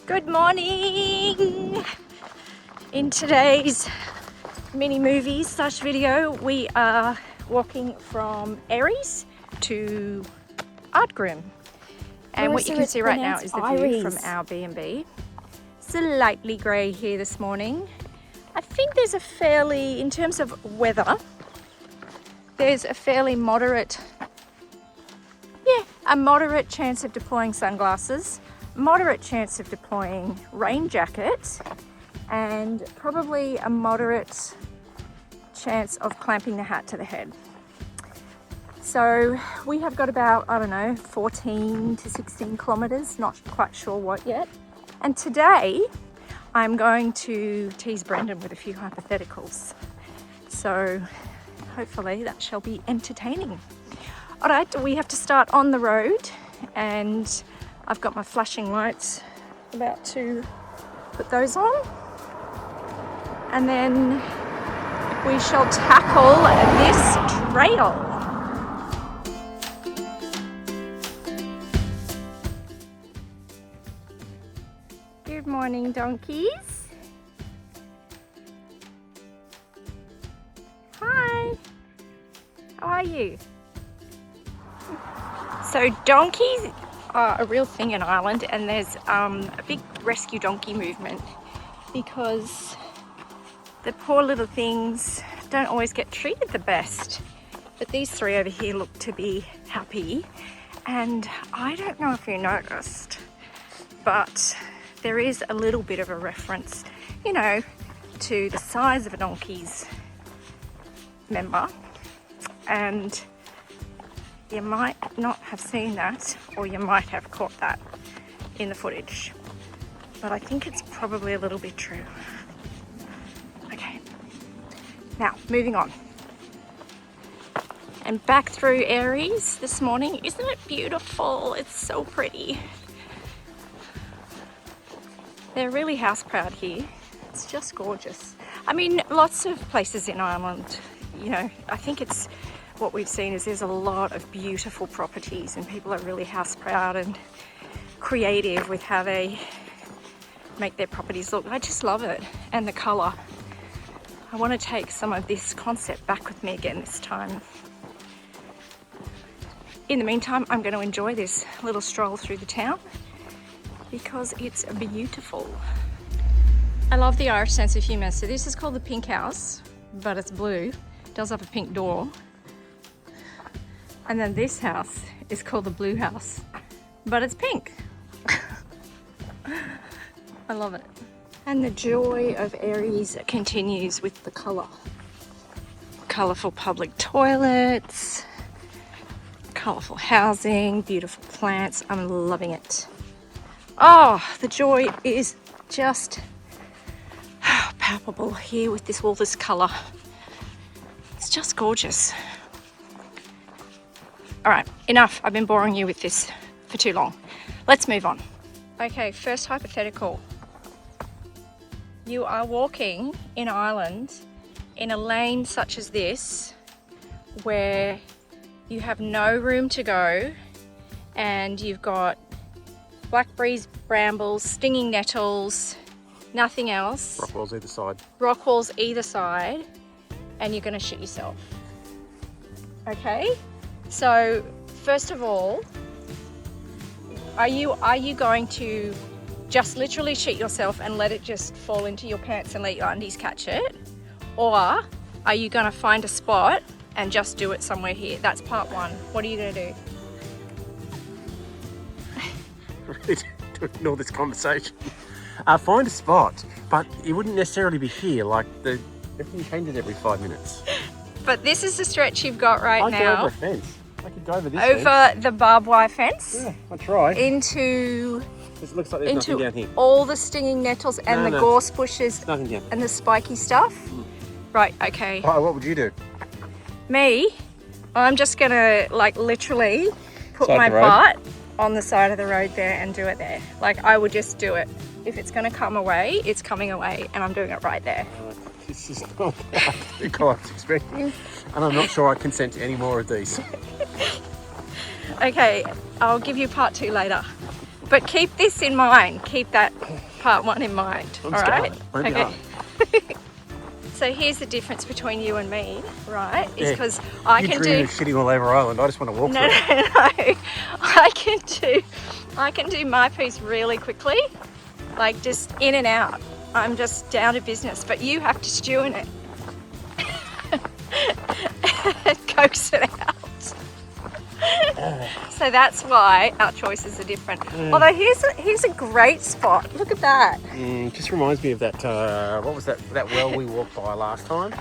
Good morning! In today's mini movie slash video, we are walking from Eyeries to Ardgroom. And what you can see right now is the view from our B&B. Slightly grey here this morning. I think there's a fairly, in terms of weather, there's a fairly moderate, a moderate chance of deploying sunglasses, moderate chance of deploying rain jackets, and probably a moderate chance of clamping the hat to the head. So we have got about, 14 to 16 kilometers, not quite sure what yet. And today I'm going to tease Brendan with a few hypotheticals. So hopefully that shall be entertaining. All right, we have to start on the road, and I've got my flashing lights, about to put those on. And then we shall tackle this trail. Good morning, donkeys. Hi, how are you? So donkeys are a real thing in Ireland, and there's a big rescue donkey movement because the poor little things don't always get treated the best. But these three over here look to be happy, and I don't know if you noticed, but there is a little bit of a reference, to the size of a donkey's member, and you might not have seen that, or you might have caught that in the footage, but I think it's probably a little bit true. Okay, now moving on. And back through Eyeries this morning. Isn't it beautiful? It's so pretty. They're really house proud here. It's just gorgeous. I mean, lots of places in Ireland, I think it's what we've seen is there's a lot of beautiful properties, and people are really house proud and creative with how they make their properties look. I just love it, and the colour. I want to take some of this concept back with me again this time. In the meantime, I'm going to enjoy this little stroll through the town because it's beautiful. I love the Irish sense of humour. So this is called the Pink House, but it's blue. It does have a pink door. And then this house is called the Blue House, but it's pink. I love it. And the joy of Eyeries continues with the colour. Colourful public toilets, colourful housing, beautiful plants. I'm loving it. Oh, the joy is just palpable here with all this colour. It's just gorgeous. All right, enough. I've been boring you with this for too long. Let's move on. Okay, first hypothetical. You are walking in Ireland in a lane such as this, where you have no room to go, and you've got blackberries, brambles, stinging nettles, nothing else. Rock walls either side. Rock walls either side, and you're gonna shit yourself. Okay? So, first of all, are you going to just literally shit yourself and let it just fall into your pants and let your undies catch it? Or are you going to find a spot and just do it somewhere here? That's part one. What are you going to do? Really to ignore this conversation. Find a spot, but it wouldn't necessarily be here. Like everything changes every 5 minutes. But this is the stretch you've got right now. I could go over a fence. I could go over this over fence. The barbed wire fence. Yeah, I try. Into It looks like there's nothing down here. All the stinging nettles and the gorse bushes nothing down. And the spiky stuff. Right. Okay. Oh, what would you do? Me, I'm just gonna literally put my butt on the side of the road there and do it there. I would just do it. If it's gonna come away, it's coming away, and I'm doing it right there. This is not the I was expecting, and I'm not sure I consent to any more of these. Okay, I'll give you part two later. But keep this in mind. Keep that part 1 in mind. I'm all right? scared. Won't be hard. So here's the difference between you and me, right? Is Yeah. because I You can dream do. of shitting all over Ireland. I just want to walk No, through it. no. I can do my piece really quickly, like just in and out. I'm just down to business, but you have to stew in it. Coax it out. So that's why our choices are different. Although here's a great spot. Look at that. Just reminds me of that, what was that well we walked by last time?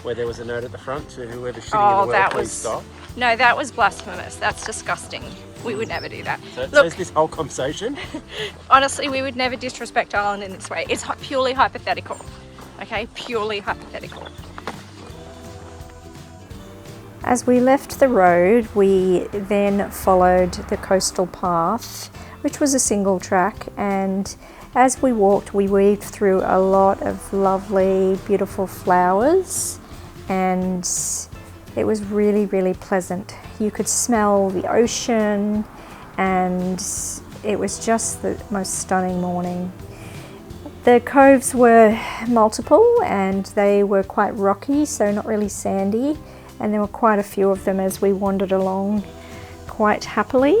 Where there was a note at the front to whoever's shitting in the well, please stop. No, that was blasphemous. That's disgusting. We would never do that. So Look, this whole conversation. honestly, we would never disrespect Ireland in this way. It's purely hypothetical. Okay, purely hypothetical. As we left the road, we then followed the coastal path, which was a single track, and as we walked, we weaved through a lot of lovely, beautiful flowers, and it was really, really pleasant. You could smell the ocean, and it was just the most stunning morning. The coves were multiple, and they were quite rocky, so not really sandy. And there were quite a few of them as we wandered along quite happily.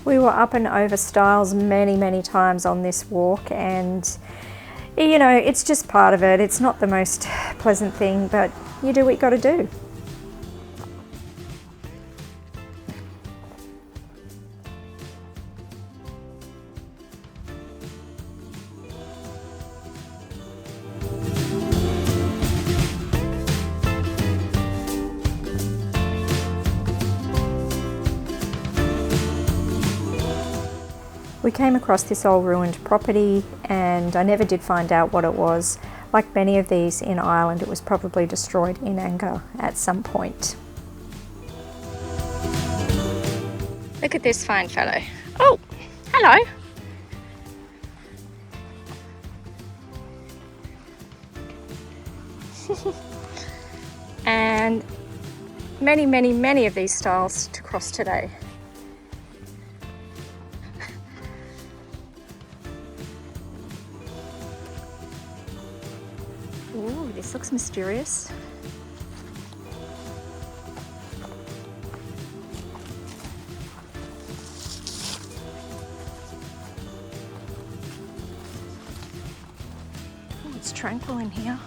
We were up and over stiles many times on this walk, and you know, it's just part of it. It's not the most pleasant thing, but you do what you got to do. We came across this old ruined property, and I never did find out what it was. Like many of these in Ireland, it was probably destroyed in anger at some point. Look at this fine fellow. Oh, hello. And many of these styles to cross today. Ooh, this looks mysterious. Oh, it's tranquil in here.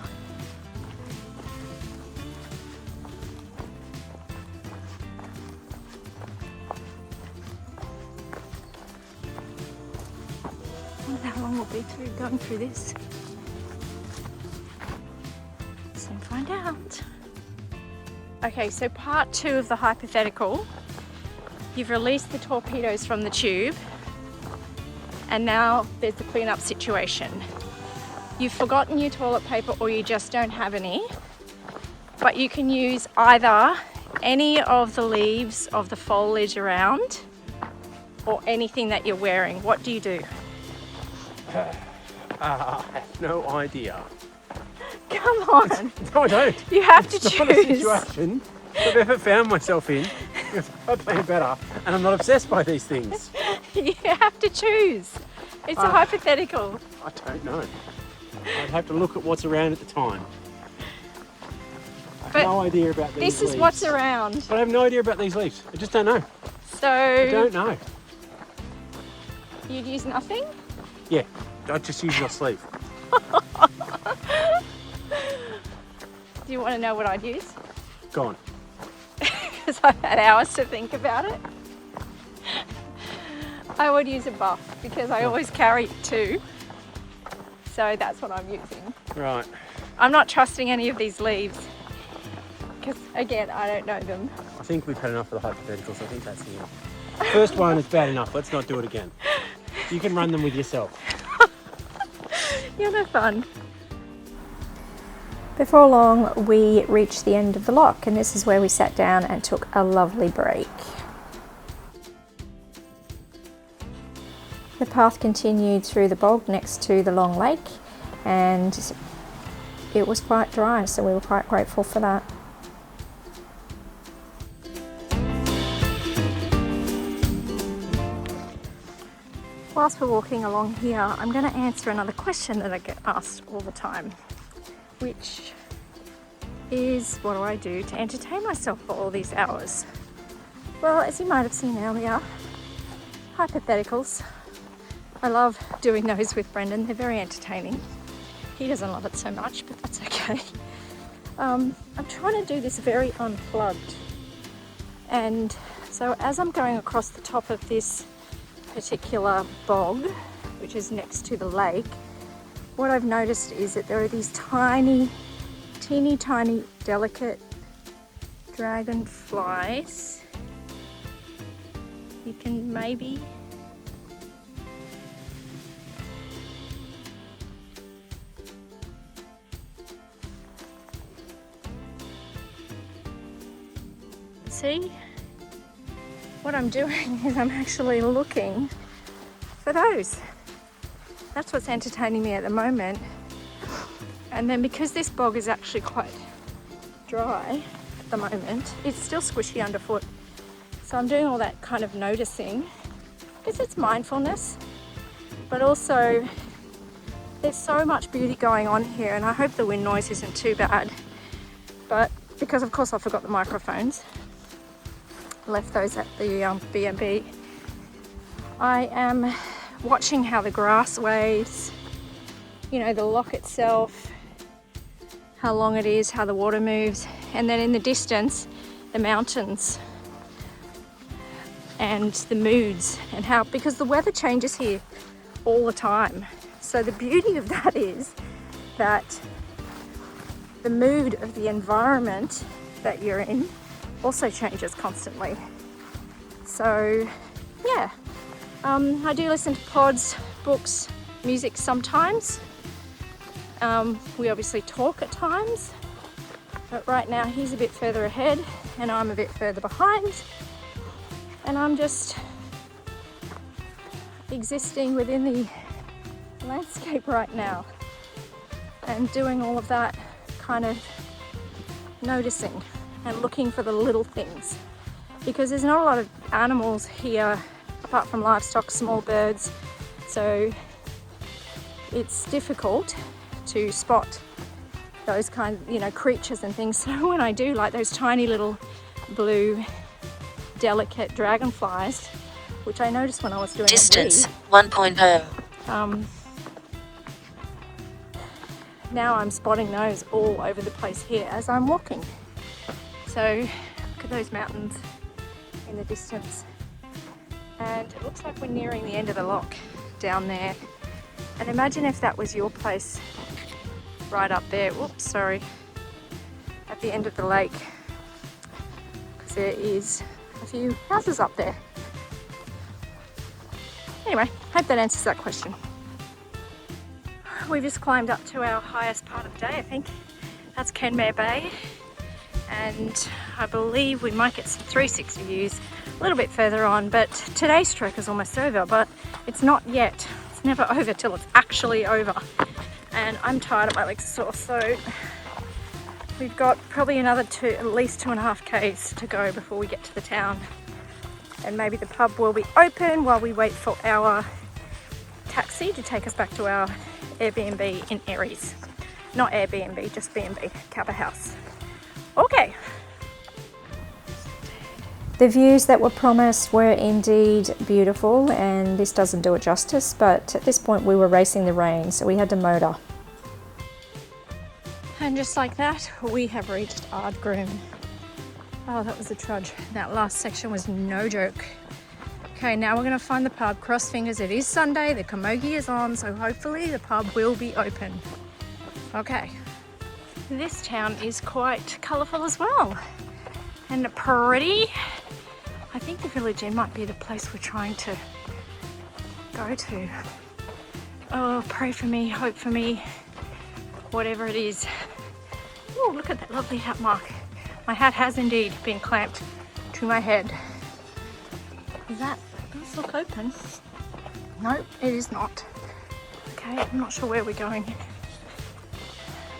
I wonder how long we'll be going through this. Find out. Okay, so part 2 of the hypothetical. You've released the torpedoes from the tube, and now there's the cleanup situation. You've forgotten your toilet paper, or you just don't have any, but you can use either any of the leaves of the foliage around or anything that you're wearing. What do you do? I have no idea. Come on. No, I don't. You have to It's choose. not a situation I've ever found myself in. I play better, and I'm not obsessed by these things. You have to choose. It's a hypothetical. I don't know. I'd have to look at what's around at the time. I have But no idea about these This leaves. is what's around. But I have no idea about these leaves. I just don't know. I So don't know. you'd use nothing? Yeah, I'd just use your sleeve. Do you want to know what I'd use? Go on. Because I've had hours to think about it. I would use a buff because I always carry 2. So that's what I'm using. Right. I'm not trusting any of these leaves because, again, I don't know them. I think we've had enough of the hypotheticals. I think that's the end. First one is bad enough. Let's not do it again. You can run them with yourself. You're no fun. Before long, we reached the end of the lock, and this is where we sat down and took a lovely break. The path continued through the bog next to the long lake, and it was quite dry, so we were quite grateful for that. Whilst we're walking along here, I'm going to answer another question that I get asked all the time, which is, what do I do to entertain myself for all these hours? Well, as you might have seen earlier, hypotheticals. I love doing those with Brendan. They're very entertaining. He doesn't love it so much, but that's okay. I'm trying to do this very unplugged. And so as I'm going across the top of this particular bog, which is next to the lake, what I've noticed is that there are these tiny, teeny tiny, delicate dragonflies. You can maybe see. What I'm doing is I'm actually looking for those. That's what's entertaining me at the moment. And then because this bog is actually quite dry at the moment, it's still squishy underfoot. So I'm doing all that kind of noticing, because it's mindfulness, but also there's so much beauty going on here, and I hope the wind noise isn't too bad. But because of course I forgot the microphones, left those at the B&B. I am watching how the grass waves, you know, the loch itself, how long it is, how the water moves, and then in the distance, the mountains and the moods, and how, because the weather changes here all the time. So the beauty of that is that the mood of the environment that you're in also changes constantly. So yeah, I do listen to pods, books, music sometimes. We obviously talk at times, but right now he's a bit further ahead and I'm a bit further behind, and I'm just existing within the landscape right now and doing all of that kind of noticing and looking for the little things, because there's not a lot of animals here apart from livestock, small birds, so it's difficult to spot those kind of, you know, creatures and things. So when I do, like those tiny little blue delicate dragonflies, which I noticed when I was doing distance 1.0. Now I'm spotting those all over the place here as I'm walking. So look at those mountains in the distance, and it looks like we're nearing the end of the loch down there. And imagine if that was your place right up there. Whoops, sorry, at the end of the lake, because there is a few houses up there. Anyway, hope that answers that question. We've just climbed up to our highest part of the day, I think. That's Kenmare Bay, and I believe we might get some 360 views a little bit further on, but today's trek is almost over, but it's not yet. It's never over till it's actually over, and I'm tired of my legs sore, so we've got probably another at least 2.5 k's to go before we get to the town, and maybe the pub will be open while we wait for our taxi to take us back to our Airbnb in Eyeries. Not Airbnb, just B&B, Kappa House. Okay. The views that were promised were indeed beautiful, and this doesn't do it justice, but at this point we were racing the rain, so we had to motor. And just like that, we have reached Ardgroom. Oh, that was a trudge. That last section was no joke. Okay, now we're going to find the pub. Cross fingers, it is Sunday, the camogie is on, so hopefully the pub will be open. Okay, this town is quite colourful as well, and pretty. I think the village inn might be the place we're trying to go to. Oh, pray for me, hope for me, whatever it is. Oh, look at that lovely hat mark. My hat has indeed been clamped to my head. That does look open. Nope, it is not. Okay, I'm not sure where we're going.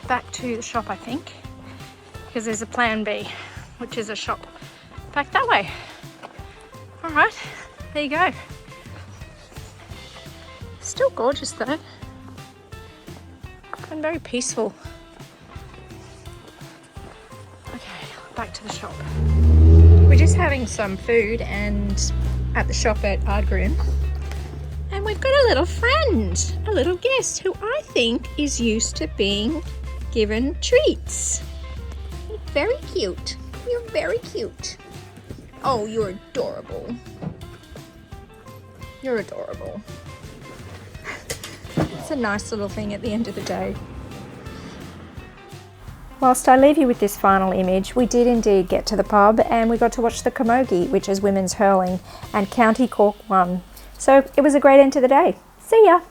Back to the shop, I think, because there's a plan B, which is a shop back that way. All right, there you go. Still gorgeous though, and very peaceful. Okay, back to the shop. We're just having some food and at the shop at Ardgroom. And we've got a little friend, a little guest who I think is used to being given treats. You're very cute. You're very cute. Oh, you're adorable. You're adorable. It's a nice little thing at the end of the day. Whilst I leave you with this final image, we did indeed get to the pub and we got to watch the Camogie, which is women's hurling, and County Cork won. So it was a great end to the day. See ya!